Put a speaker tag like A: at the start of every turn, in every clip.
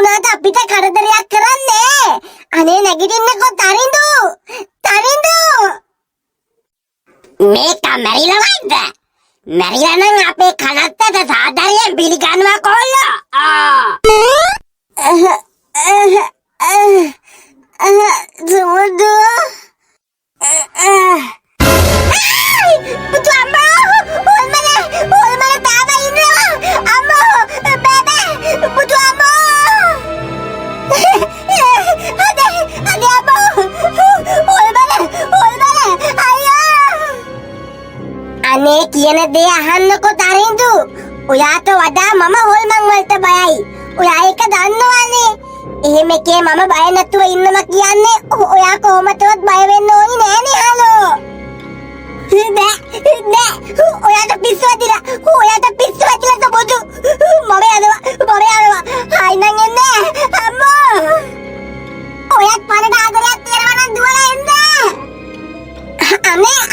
A: වුණාට අපිට කරදරයක් කරන්නේ. අනේ නැගිටින්නකෝ තරිඳු. තරිඳු. මේක මැරිලවද? මැරිලා නම් අපේ කනත්තට සාදරයෙන් පිළිගන්නවා කොල්ලෝ. සුමුදු. පුතු අම්මා. හොල්මන තාම ඉන්නවා. අම්මා බබා. පුතු අම්මා. අනේ අම්මා. හොල්මන අයියා. අනේ කියන දේ අහන්නකෝ තරිඳු. ඔයාට වඩා මම හොල්මන් වලට බයයි. ඔයා ඒක දන්නවනේ. එහෙම එකේ මම බය නැතුව ඉන්නවා කියන්නේ ඔයා කොහොමදවත් බය වෙන්න ඕනි නෑනේ හලෝ. නෑ ඔයාට පිස්සු ඇදිලා. ඔයාට පිස්සු ඇදිලා සබුදු. මම යනවා. හයි නං එන්නේ අම්මෝ. ඔයාත් පරණ ආදරයක් තියනවා නම් දුවලා එන්න.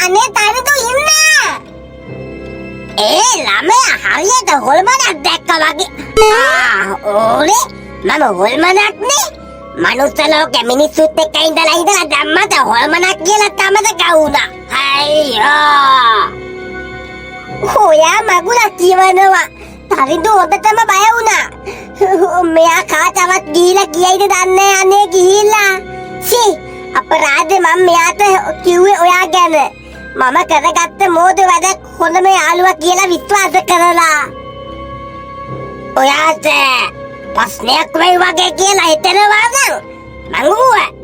A: අනේ තරිඳු ඉන්න. ළමයා හරියට හොල්මනක් දැක්කා වගේ. ඕනේ මම හොල්මනක් නේ. මනුස්ස ලෝකෙ මිනිස්සුත් එක්ක ඉඳලා දැම්මට හොල්මනක් කියලා තමද ගවුණා. අයියෝ. ඔයා මගුලක් කියවනවා. තරිඳු හොඳටම බය වුණා. මෙයා කාටවත් ගිහිලා කියයිද දන්නේ අනේ ගිහිල්ලා. අපරාධේ මම මෙයාට කිව්වේ ඔයා ගැන. මම කරගත්ත මෝද වැඩක් හොඳම යාළුවා කියලා විශ්වාස කරලා. ඔයාට ප්‍රශ්නයක් වෙයි වගේ කියලා හිතනවා නම් මං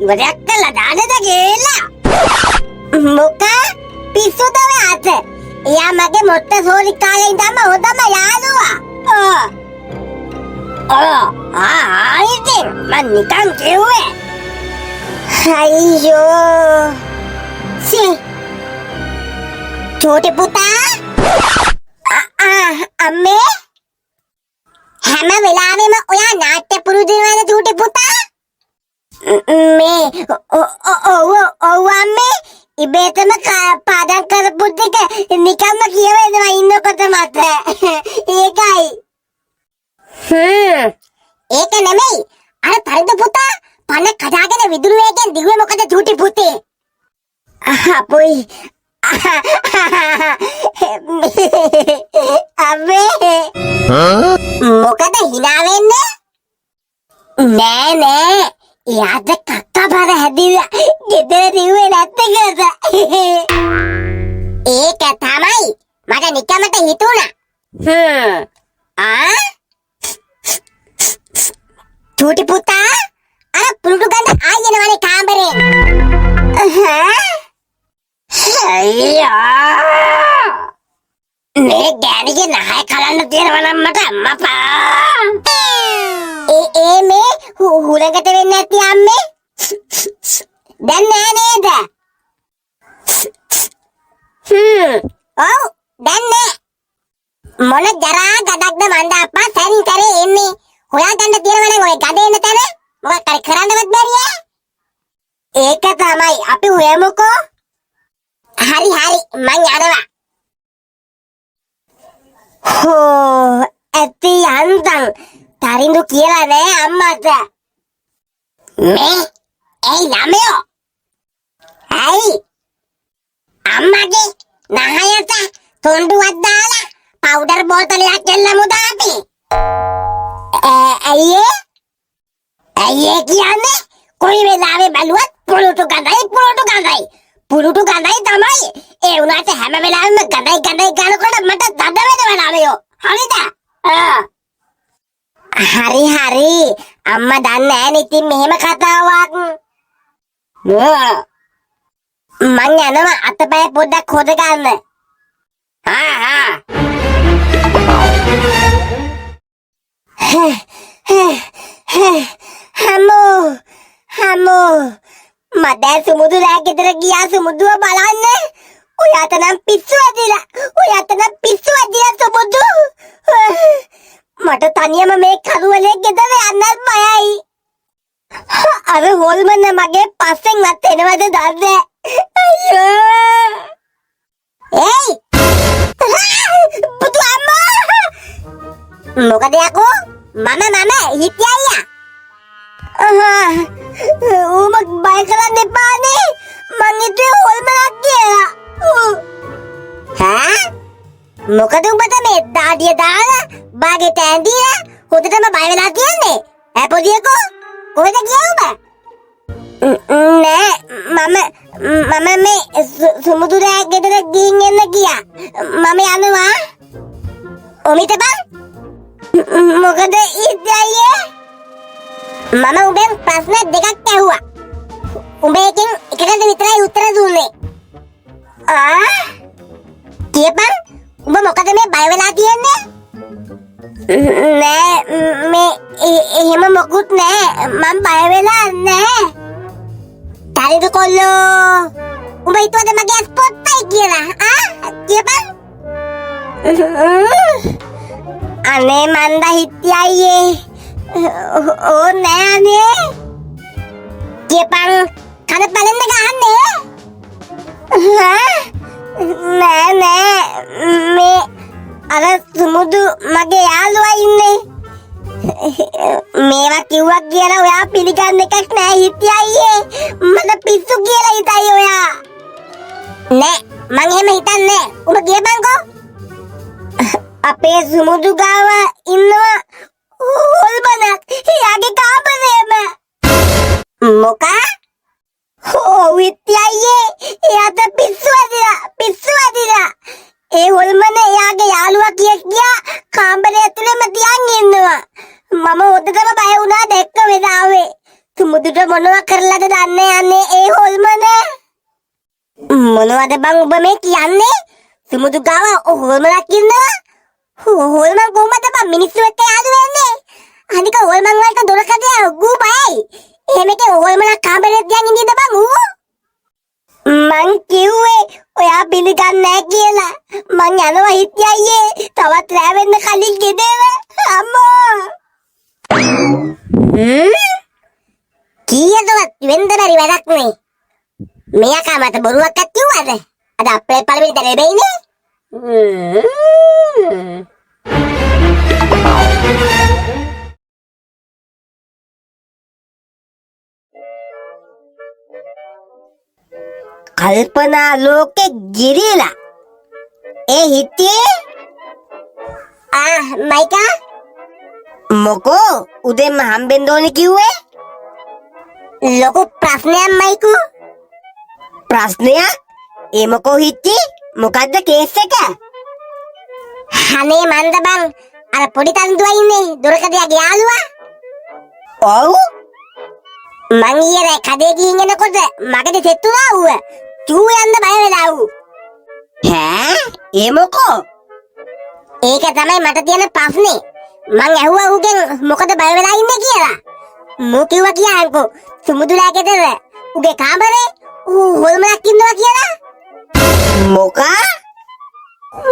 A: ඉවරයක් කළා දාන්නද කියලා. මොකා පිස්සුද ඔයාට? එයා මගේ මොට්ටසෝරි කාලේ ඉඳන්ම හොඳම යාළුවා. ඉතින් මං නිකන් කිව්වේ. අයියෝ. छोटे पुता अम्मे හැම වෙලාවෙම ඔයා නාට්‍ය පුරුදු වෙනවද छोटे පුතා? මේ ඔව් අම්මේ ඉබේටම පාඩම් කරපු ටික නිකම්ම කියවෙනවා ඉන්නකොට මට. ඒකයි. ඒක නෙමෙයි. අර තරිඳු පුතා පණ කඩාගෙන විදුරු වේගෙන් දිගුවේ මොකද छोटे පුතේ? අපොයි අම්මේ මොකද hina වෙන්නේ? නෑ එයාට කක්ක බර හැදිලා ගෙදර දිව්වේ නැත්තකද? ඒක තමයි මට නිකමට හිතුණා. छोटे පුතා අර පුරුදු ගඳ ආයෙනවනේ කාමරේ. අයියා මේ ගෑණිගේ නහය කලන්න තියෙනවා නම් මට අම්මපා. මේ හුලඟට වෙන්නේ නැති අම්මේ. දැන් නෑ නේද? ඔව් දැන් නෑ. මොන ජරා ගඩක්ද මන්ද අප්පා සැරින් සැරේ එන්නේ. හොයාගන්න තියෙනවා නම් ඔය ගඩේ එන්න තැන මොකක් හරි කරන්නවත් බැරිය. ඒක තමයි අපි හොයමුකෝ. hari මං යනවා. ඇති යන්තම් තරිඳු කියලා නෑ අම්මට. මේ ළමයෝ ඇයි අම්මගේ නහයට තොණ්ඩුවක් දාලා පවුඩර් බෝතලයක් එල්ලමු දාපි. ඇයි කියන්නේ කොයි වෙලාවෙ බැලුවත් පුරුටු ගඳයි පුරුටු ගඳයි තමයි. ඒ උනාට හැම වෙලාවෙම ගඳයි ගනකොට මට දඩ වෙනවා ළමයෝ. හරිද? හරි අම්මා දන්නේ නැහැ ඉතින් මෙහෙම කතාවක්. මං යනවා අතපය පොඩ්ඩක් හොද ගන්න. හමෝ මට සුමුදුලා ගෙදර ගියා සුමුදුව බලන්න. ඔයාට නම් පිස්සු ඇදිලා සුමුදු. මට තනියම මේ කරුවලේ ගෙදර යන්නත් බයයි. අර හොල්මන මගේ පස්සෙන්වත් එනවද දන්නේ. අයියෝ. ඒයි. පුතු අම්මා. මොකද යකෝ? මම හිටියා. ඌම බය කරන්න එපානේ. මං හිතුවේ හොල්මනක් කියලා. හා? මොකද උඹට මේ දාඩිය දාලා බාගෙට ඇඳිලා හොදටම බය වෙලා කියන්නේ? ඈ පොඩියකෝ කොහෙද ගියා උඹ? නෑ මම මේ සුමුදුරෑ ගෙදර ගිහින් එන්න ගියා. මම යනවා. ඔමිට බං මොකද ඉද්දයියේ? මම උඹෙන් ප්‍රශ්න දෙකක් ඇහුවා. උඹ එකෙන් එකකට විතරයි උත්තර දුන්නේ. කියපන් උඹ මොකද මේ බය වෙලා තියන්නේ? නෑ මේ එහෙම මොකුත් නෑ. මම බය වෙලා නෑ. තාරිද කොල්ලෝ උඹ හිතුවද මගේ ස්පොට්ටයි කියලා? කියපන්. අනේ මන්ද හිටියයියේ. ඕ නෑ අනේ. කියපන් කන බලන්න ගහන්නේ. නෑ මේ අර සුමුදු මගේ යාළුවා ඉන්නේ. මේවා කිව්වා කියලා ඔයා පිළිගන්න එකක් නෑ හිටියයියේ. මට පිස්සු කියලා හිතයි ඔයා. නෑ මං එහෙම හිතන්නේ. උඹ කියපන්කෝ. අපේ සුමුදු ගාව ඉන්නවා හොල්මනක්. එයාගේ කාමරේම. මොකා? ඔව් හිටියයියේ. එයාට පිස්සු ඇදිලා. ඒ හොල්මන එයාගේ යාළුවා කියා කාමරේ ඇතුළේම තියන් ඉන්නවා. මම හොදටම බය වුණා දැක්ක වෙලාවේ. සුමුදුට මොනවා කරලාද දන්නේ යන්නේ ඒ හොල්මන? මොනවද බං ඔබ මේ කියන්නේ? සුමුදු ගාව හොල්මනක් ඉන්නවා? හොල්මන් කොහමද බං මිනිස්සු එක්ක යාළු වෙන්නේ? අනික හොල්මන් වලට දොරකඩේ ගූ බයයි. එහෙම එක හොල්මනක් කාමරේ තියන් ඉඳිද බං ඌ? මං කිව්වේ ඔයා පිළිගන්නේ නැහැ කියලා. මං යනවා හිටියයියේ. තවත් රෑ වෙන්න කලින් ගෙදර. අම්මෝ. කීයදවත් වෙන්න බැරි වැඩක් නේ. මෙයා මට බොරුවක් කිව්වද? අද අපේ පළවෙනි දරේ බෙයිනේ. කල්පනා ලෝකේ ගිරිලා. ඒ හිටියේ? මයිකා මොකෝ උදෙන්ම හම්බෙන්න ඕනේ කිව්වේ? ලොකු ප්‍රශ්නයක් මයිකු. ප්‍රශ්නයක්? ඒ මොකෝ හිටි? මොකද්ද කේස් එක? අනේ මන්ද බං අර පොඩි තන්දුවා ඉන්නේ දොරකඩියාගේ යාළුවා. ඔව් මං ඊයේ කඩේ ගිහින් එනකොට මගදී තෙත්තුනා ඌ. චූ යන්න බය වෙලා ඌ. ඒ මොකෝ? ඒක තමයි මට තියෙන ප්‍රශ්නේ. මං ඇහුවා ඌගෙන් මොකද බය වෙලා ඉන්නේ කියලා. මූ කිව්වා කියන්කෝ සුමුදුලා ගෙදර ඌගේ කාමරේ ඌ හොල්මනක් ඉන්නවා කියලා. මොකා?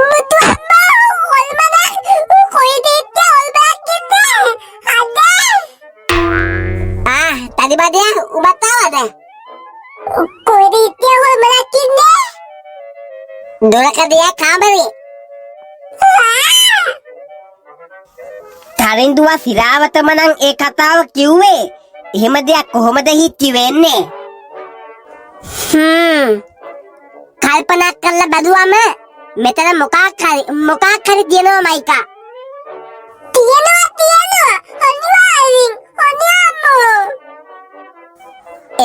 A: මුතු අම්මා හොල්මනක් කොයිද ඉන්නේ හොල්මනක් ඉන්නේ? තඩි බඩේ උඹත් ආවද? කොයිද ඉන්නේ හොල්මනක් ඉන්නේ? දොරකඩේ කාමරේ. තරෙන්දුවා සිරාවතම නම් ඒ කතාව කිව්වේ. එහෙම දෙයක් කොහොමද හිටි වෙන්නේ? කල්පනා කරලා බැලුවම මෙතන මොකක් හරි තියෙනවා මයිකා. තියෙනවා අනිවාර්යෙන්. අනිවාර්යම.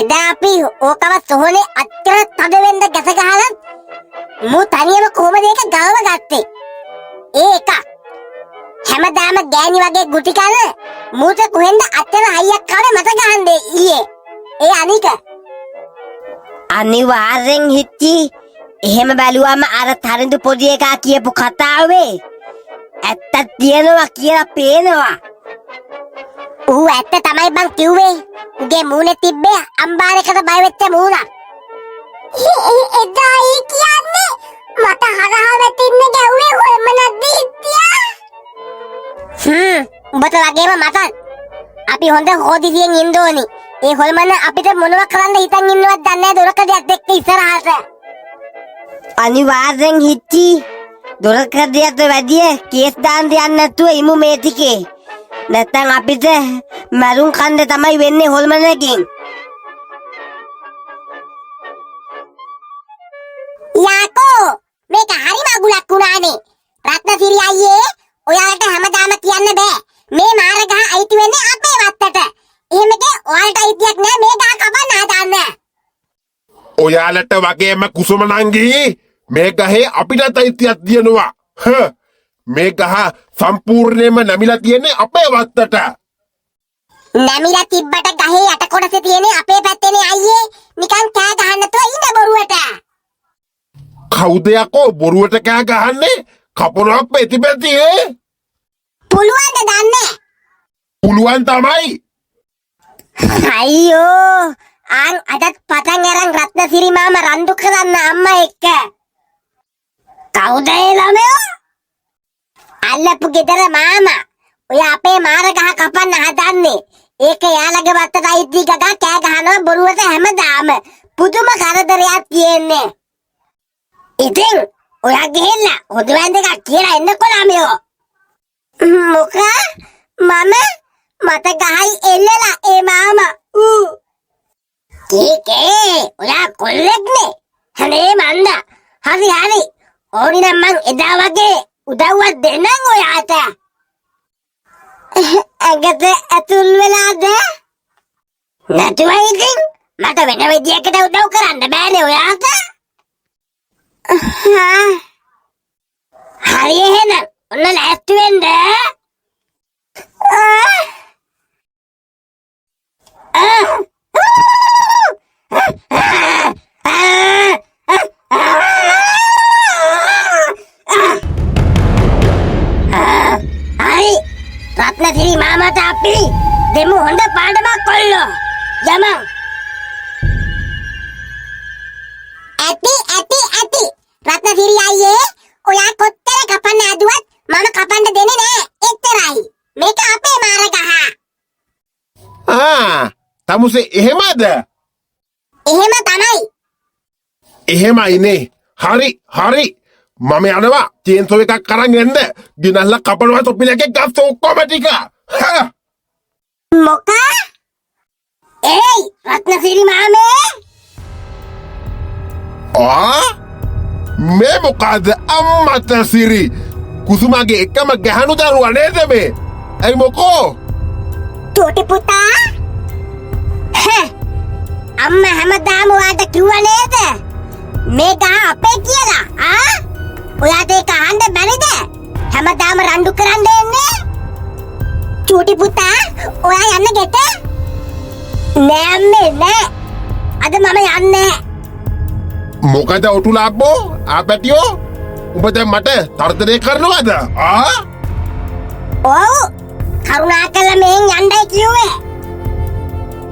A: එදා අපි ඕකව සොහොනේ අච්චර තද වෙන්න ගැස ගහලා මූ තනියම කොහොමද ඒක ගලව ගත්තේ? ඒක හැමදාම ගෑණි වගේ ගුටි කන මූට කොහෙන්ද අච්චර හයියක් කාවේ මට ගහන්නේ ඊයේ. ඒ අනික අනිවාර්යෙන් හිටි. එහෙම බැලුවම අර තරිඳු පොඩි එකා කියපු කතාවේ ඇත්ත තියෙනවා කියලා පේනවා. ඌ ඇත්ත තමයි බං කිව්වේ. උගේ මූණේ තිබ්බේ අම්බාරයකට බය වෙච්ච මූණ. එදා ඊ කියන්නේ මට හරහා වැටින්න ගැව්වේ හොල්මනක්ද හිටියා. උඹට වගේම මටත්. අපි හොඳ හොදිසියෙන් ඉන්න ඕනි. ඒ හොල්මන අපිට මොනවා කරන්න හිතන් ඉන්නවද දන්නේ නැහැ දොරකඩයක් එක්ක ඉස්සරහට. අනිවාර්යෙන් හිටි. දොරකඩයට වැඩිය කේස් දාන්න යන්න නැතුව ඉමු මේ ටිකේ. නැත්තම් අපිට මරුන් කන්ද තමයි වෙන්නේ හොල්මනකින්. යාකෝ මේක හරිම අගුලක් වුණානේ. රත්නසිරි අයියේ ඔයාලට හැමදාම කියන්න බෑ. මේ මාරගහ අයිති වෙන්නේ අපේ වත්තට. එහෙමද ඔයාලට අයිතියක් නෑ මේ ගහ කපන්න හදන්න.
B: ඔයාලට වගේම කුසුම නංගී මේ ගහේ අපිටත් අයිතියක් තියෙනවා. මේ ගහ සම්පූර්ණයෙන්ම නැමිලා තියෙන්නේ අපේ වත්තට.
A: නැමිලා තිබ්බට ගහේ යට කොටසේ තියෙන්නේ අපේ පැත්තේනේ අයියේ. නිකන් කෑ ගහන්න නැතුව ඉන්න බොරුවට.
B: කවුද යකෝ බොරුවට කෑ ගහන්නේ? කපුරක් පැතිපැති
A: පුළුවන්ද දන්නේ?
B: පුළුවන් තමයි.
A: අයියෝ අදත් පටන් අරන් රත්නසිරි මාමා රණ්ඩු කරන්න අම්මා එක්ක. කවුද ඒ ළමයෝ? අල්ලපු ගෙදර මාමා. ඔය අපේ මාරගහ කපන්න හදන්නේ. ඒක යාළගේ වත්තට අයිති ගගා කෑ ගහනවා බොරුවට හැමදාම. පුදුම කරදරයක් තියෙන්නේ. ඉතින් ඔයා ගිහිල්ලා හොද වැන්ද එකක් කියලා එන්නකො ළමයෝ. මොකා? මට ගහයි එල්ලලා ඒ මාමා. කීකේ ඔයා කොල්ලෙක්නේ. හනේ මන්දා. හරි. ඕනි නම් මං එදා වගේ උදව්වක් දෙන්නම් ඔයාට. ඇඟට ඇතුල් වෙලාද? නැතුව ඉතින් මට වෙන විදියකට උදව් කරන්න බෑනේ ඔයාට. හරි එහෙනම් ඔන්න ලෑස්ති වෙන්න. හරි රත්නසිරි මාමට අපි දෙමු හොඳ පාඩමක් කොල්ලෝ. යමං. ඇති රත්නසිරි අයියේ ඔයා කොච්චර කපන්න හදුවත් මම කපන්න දෙන්නේ නෑ. එච්චරයි. මේක අපේ මාරගහ.
B: තමුසේ එහෙමද?
A: එහෙම තමයි.
B: එහෙමයිනේ. හරි. මම යනවා චේන්සෝ එකක් අරන් එන්න. ගෙනල්ලා කපනවා තොපිලකේ ගස් ඔක්කොම ටික.
A: මොකා? ඒයි රත්නසිරි මාමේ.
B: මේ මොකද අම්මට සිරි? කුසුමගේ එකම ගැහණු දරුවා නේද මේ? ඇයි මොකෝ?
A: චූටි පුතා. අම්මා හැමදාම ඔයාට කිව්වා නේද? මේ ගහ අපේ කියලා. ඔයාට ඒක අහන්න බැරිද? හැමදාම රණ්ඩු කරන්න එන්නේ. චූටි පුතා ඔයා යන්න ගෙට. නෑ අම්මේ නෑ. අද මම යන්නේ.
B: මොකද ඔටුලාබ්බෝ ආපැටියෝ උඹ දැන් මට තර්ජනය කරනවද?
A: ඔව් කරුණාකරලා මෙහෙන් යන්නයි කිව්වේ.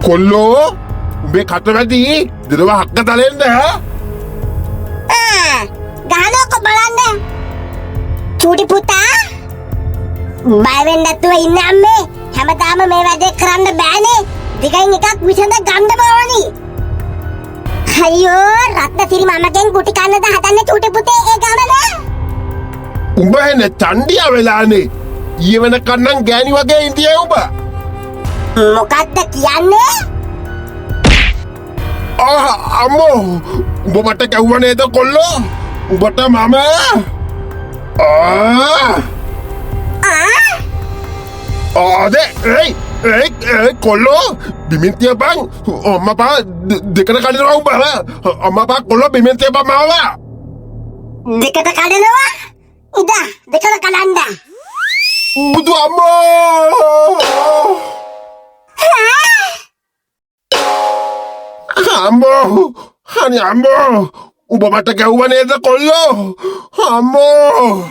B: කොල්ලෝ උඹේ කට වැඩි දෙනව හක්ක තලෙන්න.
A: ගහනකො බලන්න. චූටි පුතා බය වෙන්න නැතුව ඉන්න අම්මේ. හැමදාම මේ වැඩේ කරන්න බෑනේ. දිගින් එකක් විසඳ ගන්නම ඕනි. අයියෝ රත්නසිරි මාමගෙන් ගුටි කන්නද හදන්නේ චූටි පුතේ ඒ ගමන?
B: උඹ එන්නේ චණ්ඩියා වෙලානේ. ඊයේ වෙනකන් නම් ගෑණි වගේ ඉඳියේ උඹ.
A: මොකද්ද කියන්නේ?
B: අම්මෝ උඹ මට කැව්වා නේද කොල්ලෝ? උඹට මම කොල්ලෝ බිමින් තියපන්. අම්මපා දෙකට කඩනවා උඹ. අම්මපා කොල්ලෝ බිමින් තියපන් මාව.
A: දෙකට කඩනවා? ඉදා දෙකට කඩන්න.
B: බුදු අම්මෝ. අම්මෝ උඹ මට කැව්වා නේද කොල්ලෝ? අම්මෝ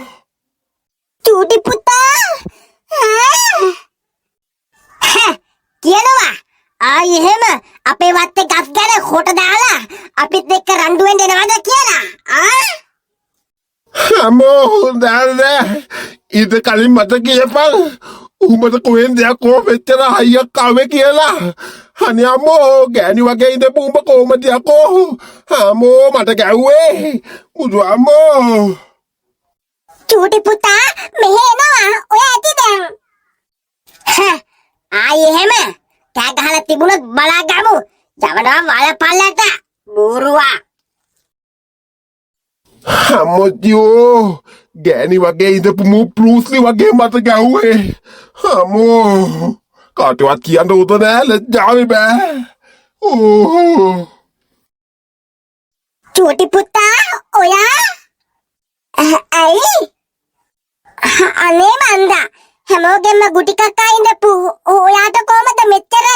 A: චූටි පුතා කියනවා එහෙම අපේ වත්තේ ගස් ගැන කොට දාලා අපිත් එක්ක රණ්ඩු වෙන්න එනවද කියලා.
B: අම්මෝ දාලා ඊට කලින් මට කියපන් උඹට කොහෙන්ද යකෝ මෙච්චර හයියක් ආවේ කියලා. අනේ අම්මෝ ගෑණි වගේ ඉඳපු උඹ කොහමද යකෝ? අම්මෝ මට ගැව්වේ බුදු අම්මෝ.
A: චූටි පුතා මෙහෙ එනවා ඔය ඇති දැන්. ආයි එහෙම කෑ ගහලා තිබුණොත් බලා ගමු. යවනවා වලපල්ලට බූරුවා.
B: අම්මෝ ගෑණි වගේ ඉඳපු මූ බෲස්ලි වගේ මට ගැහුවේ. අම්මෝ කාටවත් කියන්න උත නෑ ලැජ්ජාවේ බෑ. ඕ
A: චූටි පුතා ඔයා ඇයි? අනේ මන්දා හැමෝගෙම ගුටි කකා ඉඳපු ඔයාට කොහමද මෙච්චර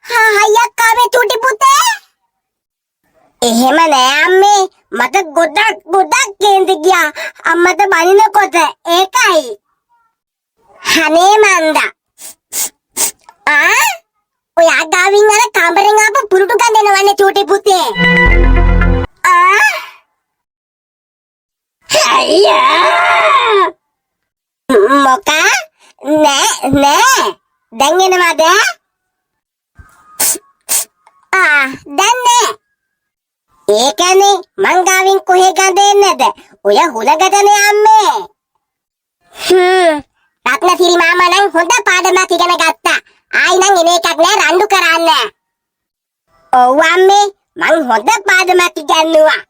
A: හයියක් ආවේ චූටි පුතේ? එහෙම නෑ අම්මේ මට ගොඩක් කේන්ති ගියා අම්මට බනිනකොට ඒකයි. අනේ මන්දා ඔයා ගාවින් අර කාමරෙන් ආපු පුරුටු ගඳනවන්නේ චූටි පුතේ. අයියා මොකා නෑ දැන් එනවද? දැන් නෑ. ඒ කියන්නේ මං ගාවින් කොහෙ ගඳ එන්නද? ඔය හුලගදනේ අම්මේ. රත්නසිරි මාමා නම් හොඳ පාඩමක් ඉගෙන ගත්තා. ආයි නම් එන එකක් නෑ රණ්ඩු කරන්න. ඔව් අම්මේ මං හොඳ පාඩමක් ඉගෙනුවා.